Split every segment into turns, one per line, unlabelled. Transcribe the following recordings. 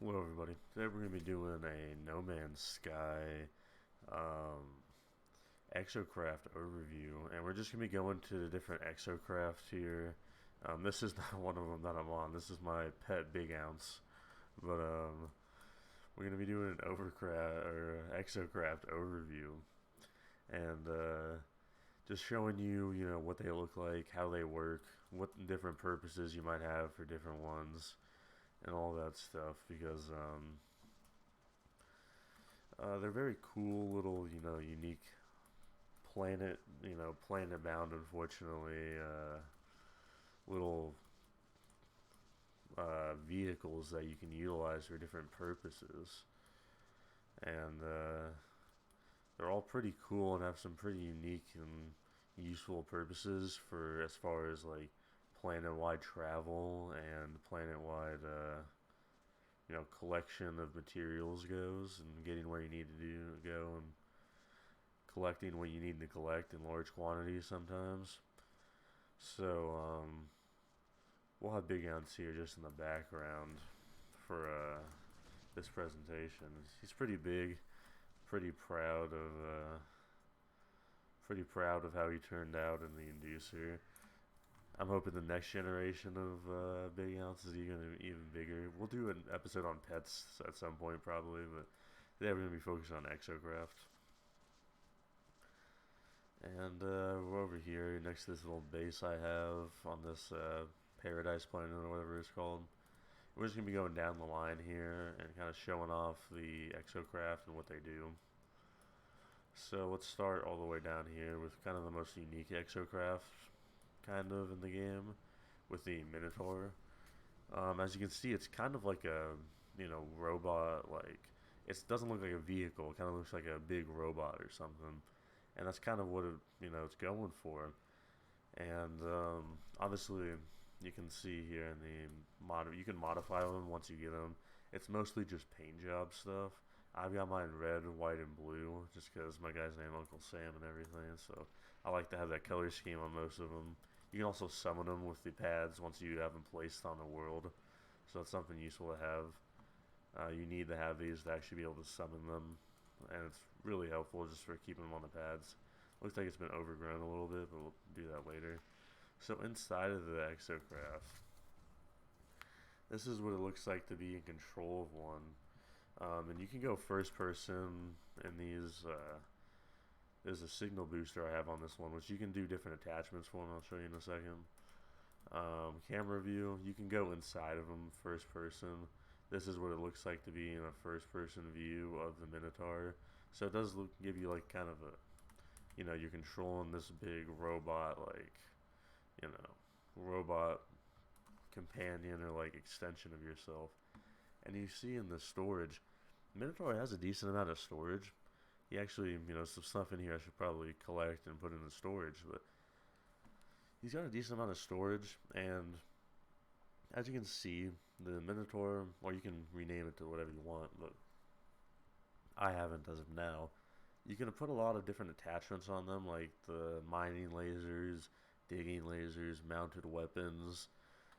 Hello everybody. Today we're going to be doing a No Man's Sky um, Exocraft overview, and we're just going to be going to the different Exocraft here. This is not one of them that I'm on. This is my pet Big Ounce, but we're going to be doing an Exocraft overview, and just showing you, what they look like, how they work, what different purposes you might have for different ones, and all that stuff, because they're very cool little, unique planet, planet bound, unfortunately, little vehicles that you can utilize for different purposes. And they're all pretty cool and have some pretty unique and useful purposes for as far as like planet-wide travel and planet-wide collection of materials goes, and getting where you need to go, and collecting what you need to collect in large quantities sometimes. So we'll have Big Ounce here just in the background for this presentation. He's pretty big, pretty proud of how he turned out in the inducer. I'm hoping the next generation of Big Ounce is even bigger. We'll do an episode on pets at some point probably, but today we're going to be focused on Exocraft. And we're over here next to this little base I have on this Paradise Planet or whatever it's called. We're just going to be going down the line here and kind of showing off the Exocraft and what they do. So let's start all the way down here with kind of the most unique Exocraft kind of in the game, with the Minotaur. As you can see, it's kind of like a robot. Like, it doesn't look like a vehicle. It kind of looks like a big robot or something, and that's kind of what it's going for. And obviously, you can see here in the you can modify them once you get them. It's mostly just paint job stuff. I've got mine red, white, and blue, just because my guy's named Uncle Sam and everything, so I like to have that color scheme on most of them. You can also summon them with the pads once you have them placed on the world, so that's something useful to have. You need to have these to actually be able to summon them, and it's really helpful just for keeping them on the pads. Looks like it's been overgrown a little bit, but we'll do that later. So inside of the Exocraft, this is what it looks like to be in control of one. And you can go first person in these. There's a signal booster I have on this one, which you can do different attachments for, and I'll show you in a second. Camera view, you can go inside of them first person. This is what it looks like to be in a first person view of the Minotaur. So it does give you like kind of a, you're controlling this big robot, like, robot companion or like extension of yourself. And you see in the storage, Minotaur has a decent amount of storage. He actually, some stuff in here I should probably collect and put in the storage, but he's got a decent amount of storage. And as you can see, the Minotaur, or you can rename it to whatever you want, but I haven't as of now. You can put a lot of different attachments on them, like the mining lasers, digging lasers, mounted weapons,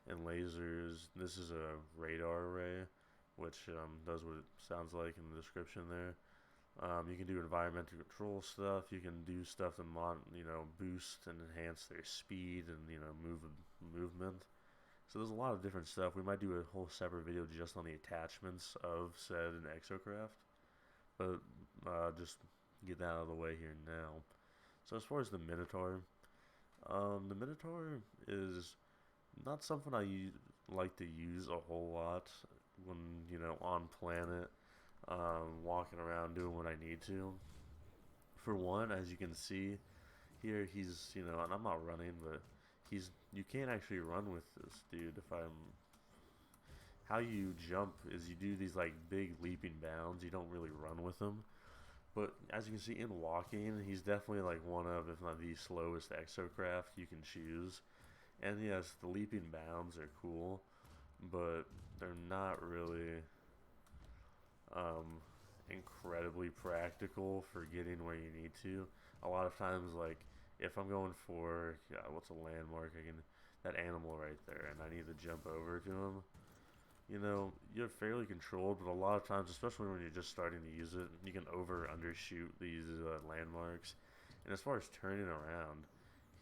and lasers. This is a radar array, which does what it sounds like in the description there. You can do environmental control stuff. You can do stuff to boost and enhance their speed and movement. So there's a lot of different stuff. We might do a whole separate video just on the attachments of said Exocraft, but just get that out of the way here now. So as far as the Minotaur is not something I like to use a whole lot when, on planet, walking around doing what I need to. For one, as you can see here, he's, and I'm not running, but you can't actually run with this dude. How you jump is you do these like big leaping bounds. You don't really run with him. But as you can see in walking, he's definitely like one of, if not the slowest Exocraft you can choose. And yes, the leaping bounds are cool, but they're not really incredibly practical for getting where you need to. A lot of times, like, if I'm going for, what's a landmark, that animal right there, and I need to jump over to him, you're fairly controlled, but a lot of times, especially when you're just starting to use it, you can over and undershoot these landmarks. And as far as turning around,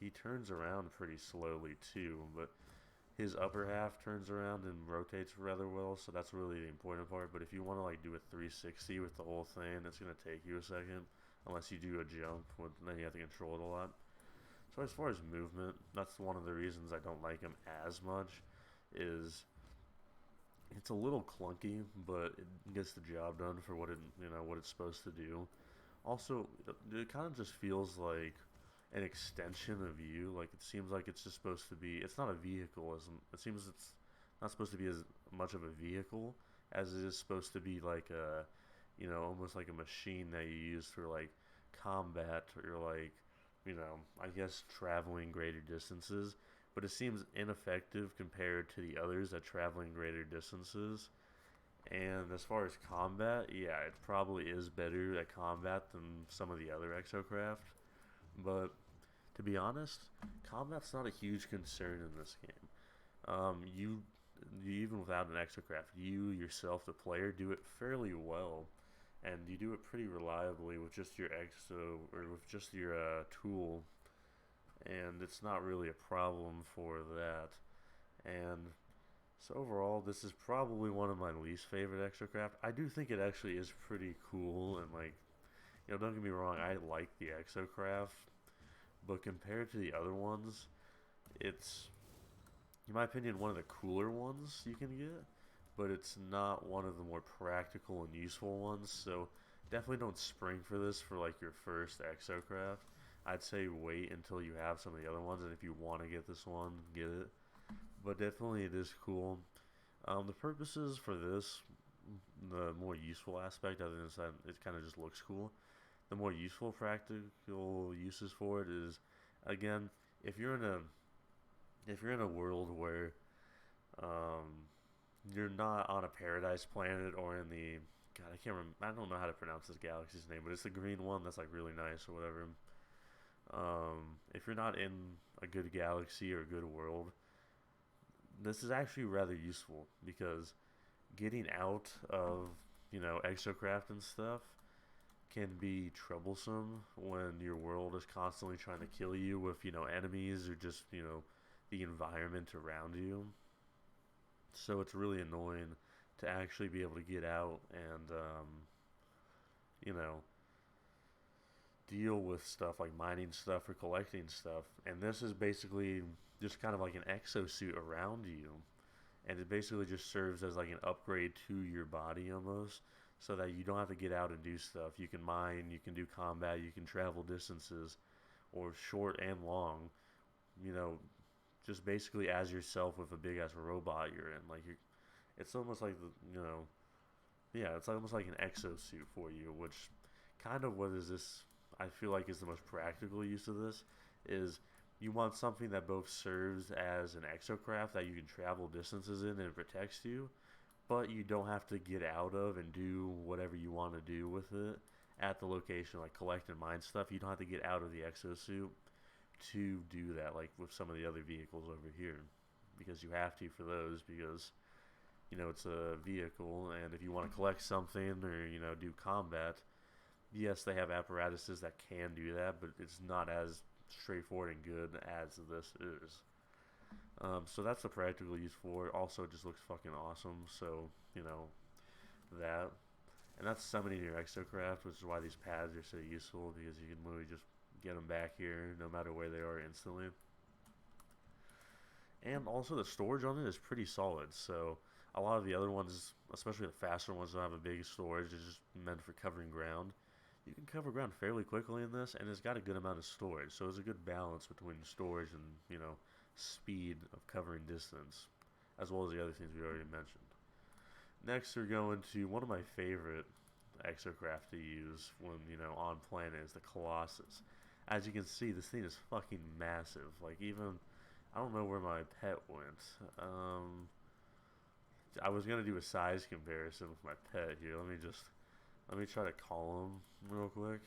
he turns around pretty slowly too, but his upper half turns around and rotates rather well, so that's really the important part. But if you want to like do a 360 with the whole thing, it's gonna take you a second, unless you do a jump, then you have to control it a lot. So as far as movement, that's one of the reasons I don't like him as much. Is it's a little clunky, but it gets the job done for what it's supposed to do. Also, it kind of just feels like an extension of you. Like it seems like it's just supposed to be. It's not a vehicle. It seems it's not supposed to be as much of a vehicle as it is supposed to be like almost like a machine that you use for like combat or like, I guess traveling greater distances. But it seems ineffective compared to the others at traveling greater distances. And as far as combat, yeah, it probably is better at combat than some of the other Exocraft. But to be honest, combat's not a huge concern in this game. You even without an Exocraft, you yourself, the player, do it fairly well, and you do it pretty reliably with just your exo or with just your tool, and it's not really a problem for that. And so overall, this is probably one of my least favorite Exocraft. I do think it actually is pretty cool, and like, don't get me wrong, I like the Exocraft, but compared to the other ones, it's, in my opinion, one of the cooler ones you can get, but it's not one of the more practical and useful ones. So definitely don't spring for this for like your first Exocraft. I'd say wait until you have some of the other ones, and if you want to get this one, get it. But definitely it is cool. The purposes for this, the more useful aspect, other than that, it kind of just looks cool. The more useful practical uses for it is, again, if you're in a world where um, you're not on a paradise planet or in the, God, I can't remember, I don't know how to pronounce this galaxy's name, but it's the green one that's like really nice or whatever. If you're not in a good galaxy or a good world, this is actually rather useful because getting out of Exocraft and stuff can be troublesome when your world is constantly trying to kill you with enemies or just the environment around you. So it's really annoying to actually be able to get out and you know deal with stuff like mining stuff or collecting stuff. And this is basically just kind of like an exosuit around you, and it basically just serves as like an upgrade to your body almost, so that you don't have to get out and do stuff. You can mine, you can do combat, you can travel distances, or short and long. You know, just basically as yourself with a big ass robot you're in. Like it's almost like yeah, it's almost like an exosuit for you. Which kind of what is this? I feel like is the most practical use of this is you want something that both serves as an exocraft that you can travel distances in and it protects you, but you don't have to get out of and do whatever you want to do with it at the location, like collect and mine stuff. You don't have to get out of the exosuit to do that, like with some of the other vehicles over here, because you have to for those, because it's a vehicle, and if you want to collect something or do combat, yes, they have apparatuses that can do that, but it's not as straightforward and good as this is. So that's the practical use for it. Also, it just looks fucking awesome. So that, and that's summoning your Exocraft, which is why these pads are so useful, because you can literally just get them back here no matter where they are instantly. And also the storage on it is pretty solid. So a lot of the other ones, especially the faster ones, don't have a big storage. It's just meant for covering ground. You can cover ground fairly quickly in this, and it's got a good amount of storage. So it's a good balance between storage and speed of covering distance, as well as the other things we already mentioned. Next, we're going to one of my favorite Exocraft to use when on planet is the Colossus. As you can see, this thing is fucking massive. Like, even I don't know where my pet went. I was gonna do a size comparison with my pet here. Let me try to call him real quick.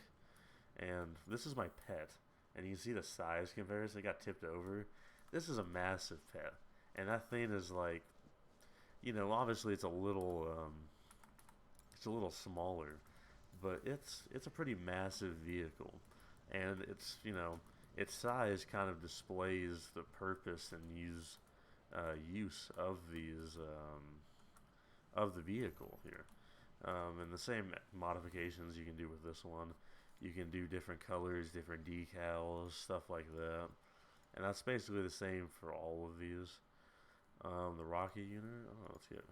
And this is my pet, and you can see the size comparison. It got tipped over. This is a massive pet, and that thing is like, obviously it's a little smaller, but it's a pretty massive vehicle, and its size kind of displays the purpose and use of the vehicle here. And the same modifications you can do with this one. You can do different colors, different decals, stuff like that. And that's basically the same for all of these. The rocket unit, oh, let's get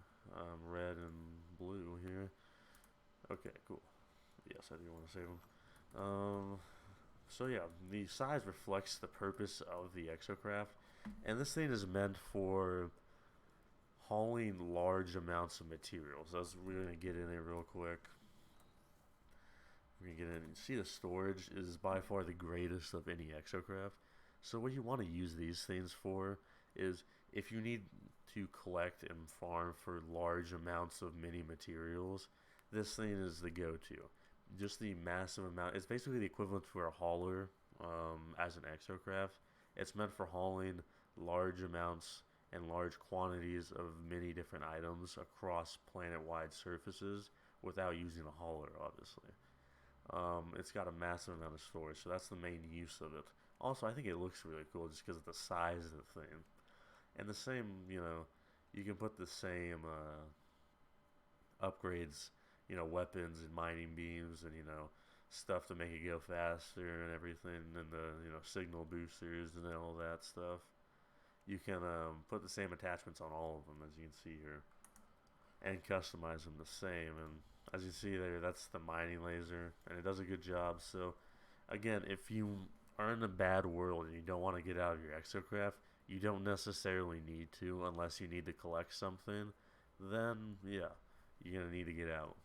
red and blue here. Okay, cool. Yes, I do want to save them. So yeah, the size reflects the purpose of the Exocraft, and this thing is meant for hauling large amounts of materials. We're gonna get in it real quick. We're gonna get in and see the storage is by far the greatest of any Exocraft. So what you want to use these things for is if you need to collect and farm for large amounts of mini materials, this thing is the go-to. Just the massive amount. It's basically the equivalent to a hauler as an Exocraft. It's meant for hauling large amounts and large quantities of many different items across planet-wide surfaces without using a hauler, obviously. It's got a massive amount of storage, so that's the main use of it. Also, I think it looks really cool just because of the size of the thing. And the same, you can put the same upgrades, weapons and mining beams and, stuff to make it go faster and everything, and the, signal boosters and all that stuff. You can put the same attachments on all of them, as you can see here, and customize them the same. And as you see there, that's the mining laser, and it does a good job. So, again, if you are in a bad world and you don't want to get out of your Exocraft, you don't necessarily need to unless you need to collect something. Then, yeah, you're going to need to get out.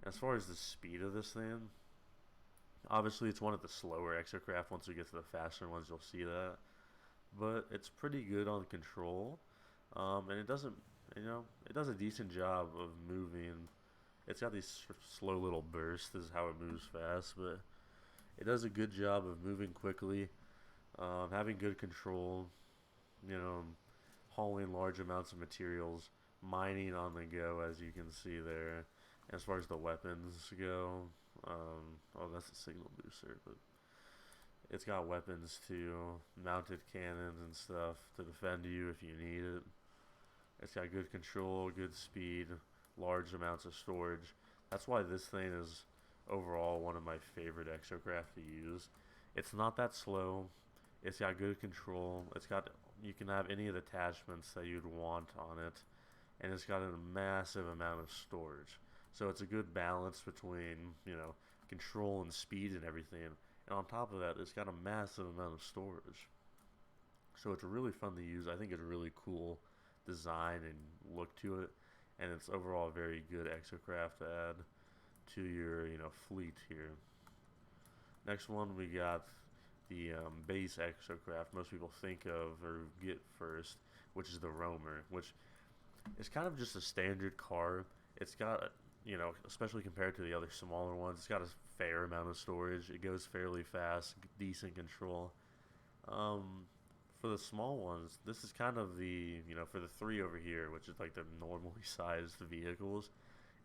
As far as the speed of this thing, obviously it's one of the slower Exocraft. Once we get to the faster ones, you'll see that. But it's pretty good on control, and it does a decent job of moving. It's got these slow little bursts, this is how it moves fast, but it does a good job of moving quickly, having good control, hauling large amounts of materials, mining on the go, as you can see there. As far as the weapons go, oh, that's a signal booster, but it's got weapons too, mounted cannons and stuff to defend you if you need it. It's got good control, good speed, large amounts of storage. That's why this thing is overall one of my favorite Exocraft to use. It's not that slow. It's got good control. You can have any of the attachments that you'd want on it, and it's got a massive amount of storage. So it's a good balance between, control and speed and everything. And on top of that, it's got a massive amount of storage. So it's really fun to use. I think it's a really cool design and look to it. And it's overall a very good Exocraft to add to your, fleet here. Next one, we got the base Exocraft most people think of or get first, which is the Roamer, which is kind of just a standard car. It's got, especially compared to the other smaller ones, it's got a fair amount of storage. It goes fairly fast, decent control. For the small ones, this is kind of the, for the three over here, which is like the normally sized vehicles,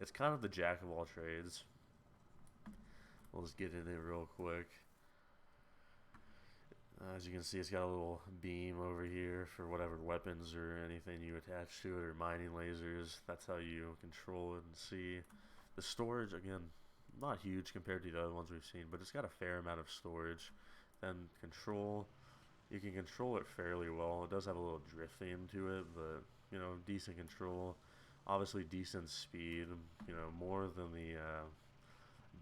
it's kind of the jack of all trades. We'll just get in it real quick. As you can see, it's got a little beam over here for whatever weapons or anything you attach to it, or mining lasers. That's how you control it and see. The storage, again, not huge compared to the other ones we've seen, but it's got a fair amount of storage. Then control, you can control it fairly well. It does have a little drifting to it, but, decent control. Obviously decent speed, more than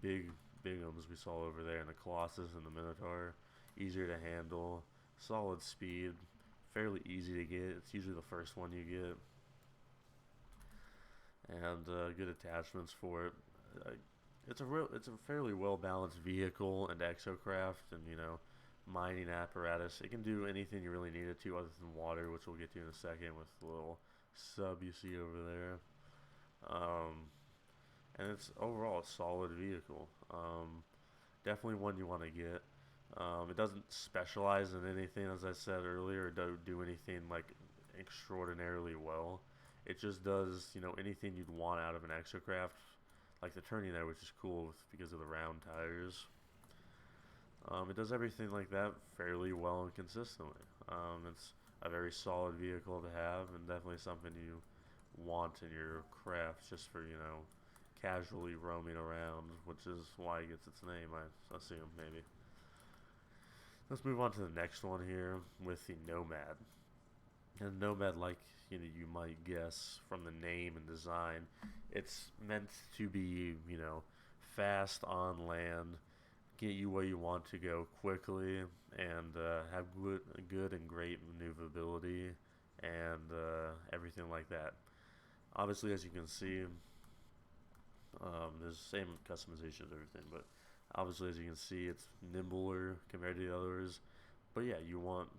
the bigums we saw over there in the Colossus and the Minotaur. Easier to handle, solid speed, fairly easy to get. It's usually the first one you get, and good attachments for it. It's a fairly well balanced vehicle and Exocraft, and mining apparatus. It can do anything you really need it to, other than water, which we'll get to in a second with the little sub you see over there. And it's overall a solid vehicle. Definitely one you want to get. It doesn't specialize in anything, as I said earlier, or don't do anything like extraordinarily well. It just does, you know, anything you'd want out of an Exocraft, like the turning there, which is cool because of the round tires. It does everything like that fairly well and consistently. It's a very solid vehicle to have, and definitely something you want in your craft just for, you know, casually roaming around, which is why it gets its name, I assume, maybe. Let's move on to the next one here with the Nomad. And Nomad, like you might guess from the name and design, it's meant to be, you know, fast on land, get you where you want to go quickly, and have good and great maneuverability and everything like that. Obviously, as you can see, there's the same customization of everything, but obviously, as you can see, it's nimbler compared to the others. But yeah,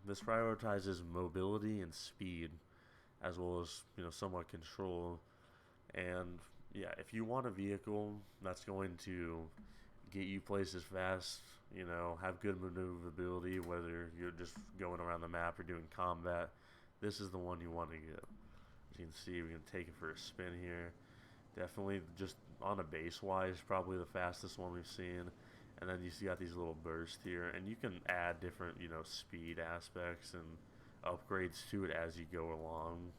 this prioritizes mobility and speed, as well as, you know, somewhat control. And yeah, if you want a vehicle that's going to get you places fast, you know, have good maneuverability, whether you're just going around the map or doing combat, this is the one you want to get. As you can see, we can take it for a spin here. Definitely just on a base wise, probably the fastest one we've seen. And then you see got these little bursts here, and you can add different, you know, speed aspects and upgrades to it as you go along.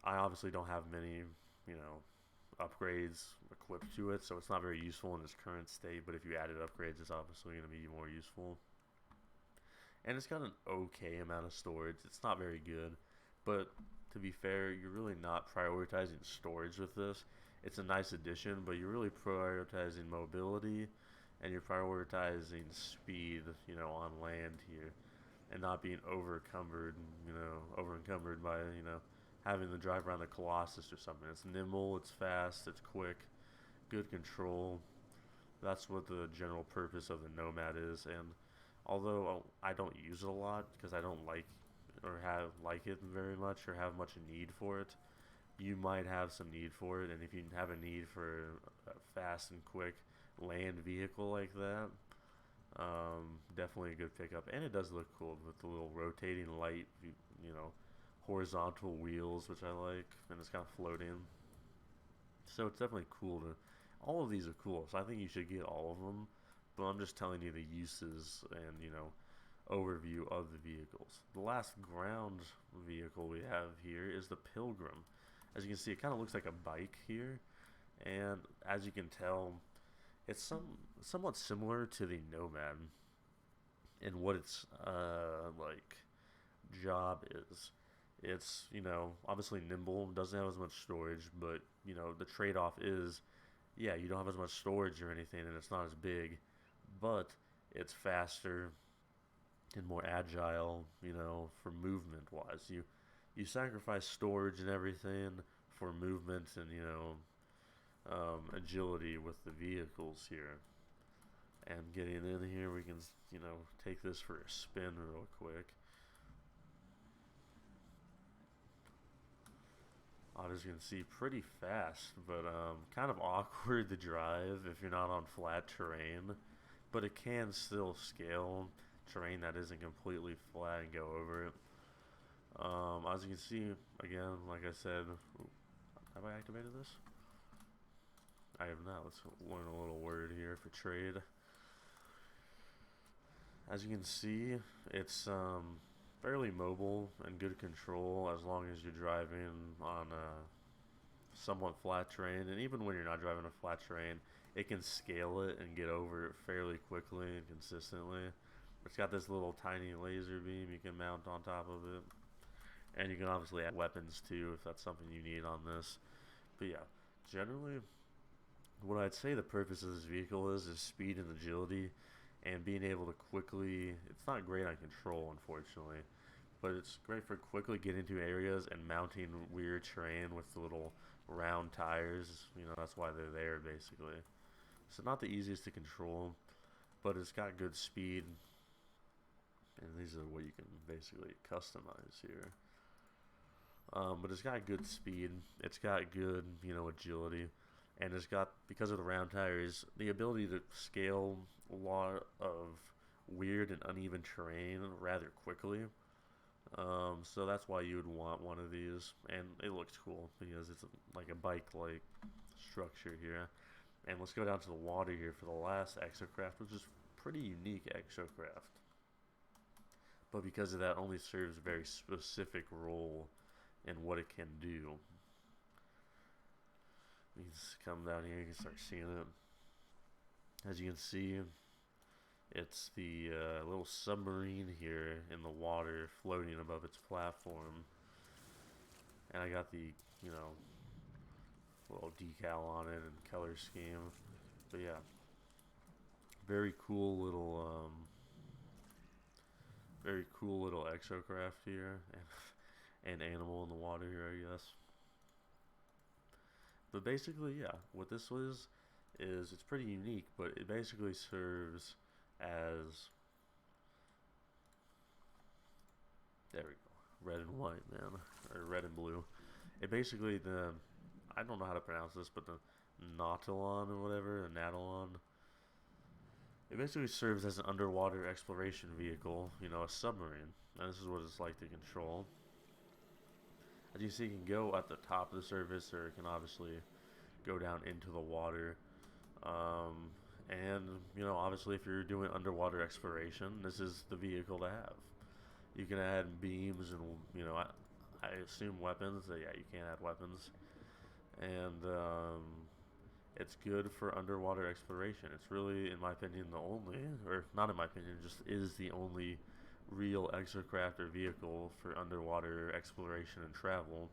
I obviously don't have many, you know, upgrades equipped to it, so it's not very useful in its current state, but if you added upgrades, it's obviously going to be more useful. And it's got an okay amount of storage. It's not very good, but to be fair, you're really not prioritizing storage with this. It's a nice addition, but you're really prioritizing mobility, and you're prioritizing speed, you know, on land here, and not being over encumbered by, you know, having to drive around the Colossus or something. It's nimble, it's fast, it's quick, good control. That's what the general purpose of the Nomad is. And although I don't use it a lot because I don't like it very much or have much need for it, you might have some need for it. And if you have a need for a fast and quick land vehicle like that, definitely a good pickup. And it does look cool with the little rotating light, you know, horizontal wheels, which I like, and it's kind of floating. So it's definitely cool to. All of these are cool, so I think you should get all of them. But I'm just telling you the uses and, you know, overview of the vehicles. The last ground vehicle we have here is the Pilgrim. As you can see, it kind of looks like a bike here, and as you can tell, it's somewhat similar to the Nomad in what its like job is. It's, you know, obviously nimble, doesn't have as much storage, but, you know, the trade-off is, yeah, you don't have as much storage or anything, and it's not as big, but it's faster and more agile, you know, for movement wise. You sacrifice storage and everything for movement and, you know, agility with the vehicles here. And getting in here, we can, you know, take this for a spin real quick. Obviously, you can see pretty fast, but kind of awkward to drive if you're not on flat terrain. But it can still scale terrain that isn't completely flat and go over it. As you can see, again, like I said, have I activated this? I have not. Let's learn a little word here for trade. As you can see, it's fairly mobile and good control as long as you're driving on somewhat flat terrain. And even when you're not driving a flat terrain, it can scale it and get over it fairly quickly and consistently. It's got this little tiny laser beam you can mount on top of it. And you can obviously add weapons too if that's something you need on this. But yeah, generally, what I'd say the purpose of this vehicle is speed and agility, and being able to quickly. It's not great on control, unfortunately, but it's great for quickly getting into areas and mounting weird terrain with the little round tires. You know, that's why they're there basically. So not the easiest to control, but it's got good speed, and these are what you can basically customize here. But it's got good speed. It's got good, you know, agility, and it's got, because of the round tires, the ability to scale a lot of weird and uneven terrain rather quickly. So that's why you would want one of these, and it looks cool because it's like a bike-like structure here. And let's go down to the water here for the last Exocraft, which is pretty unique Exocraft. But because of that, only serves a very specific role in what it can do. You can just come down here, you can start seeing it. As you can see, it's the little submarine here in the water floating above its platform. And I got the, you know, little decal on it and color scheme. But yeah, very cool little Exocraft here, and animal in the water here, I guess. But basically, yeah, what this is it's pretty unique, but it basically serves as, there we go, red and white, man, or red and blue. It basically, I don't know how to pronounce this, but the Nautilon or whatever, the Natalon, it basically serves as an underwater exploration vehicle, you know, a submarine. And this is what it's like to control. As you see, you can go at the top of the surface, or it can obviously go down into the water. And, you know, obviously if you're doing underwater exploration, this is the vehicle to have. You can add beams and, you know, I assume weapons. Yeah, you can't add weapons. And, it's good for underwater exploration. It's really, in my opinion, the only, or not in my opinion, just is the only real Exocraft or vehicle for underwater exploration and travel,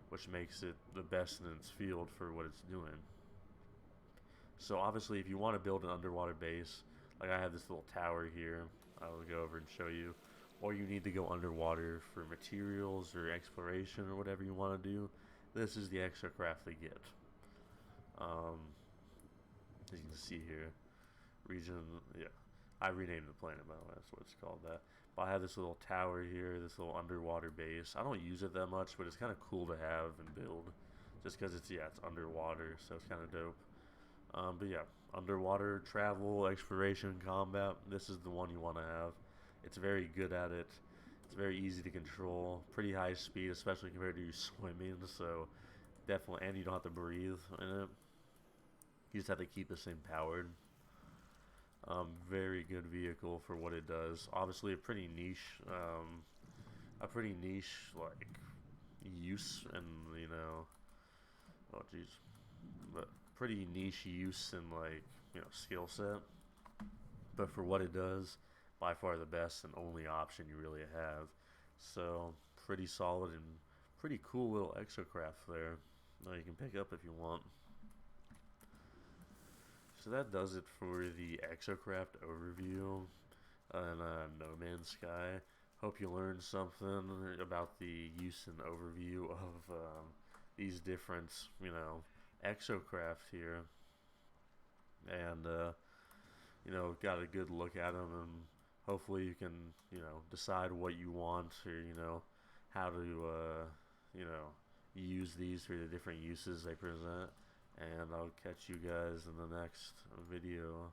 which makes it the best in its field for what it's doing. So obviously, if you want to build an underwater base, like I have this little tower here, I will go over and show you, or you need to go underwater for materials or exploration or whatever you want to do, this is the Exocraft to get. As you can see here, region, yeah, I renamed the planet, by the way, that's what it's called, that. But I have this little tower here, this little underwater base. I don't use it that much, but it's kind of cool to have and build, just because it's, yeah, it's underwater, so it's kind of dope. But yeah, underwater travel, exploration, combat, this is the one you want to have. It's very good at it. It's very easy to control, pretty high speed, especially compared to you swimming, so definitely, and you don't have to breathe in it. You just have to keep this thing powered. Very good vehicle for what it does. Obviously, a pretty niche like use, and you know, oh jeez, but pretty niche use and like, you know, skill set. But for what it does, by far the best and only option you really have. So pretty solid and pretty cool little Exocraft there that you can pick up if you want. So that does it for the Exocraft overview on No Man's Sky. Hope you learned something about the use and overview of these different, you know, Exocraft here. And, you know, got a good look at them, and hopefully you can, you know, decide what you want, or, you know, how to, you know, use these for the different uses they present. And I'll catch you guys in the next video.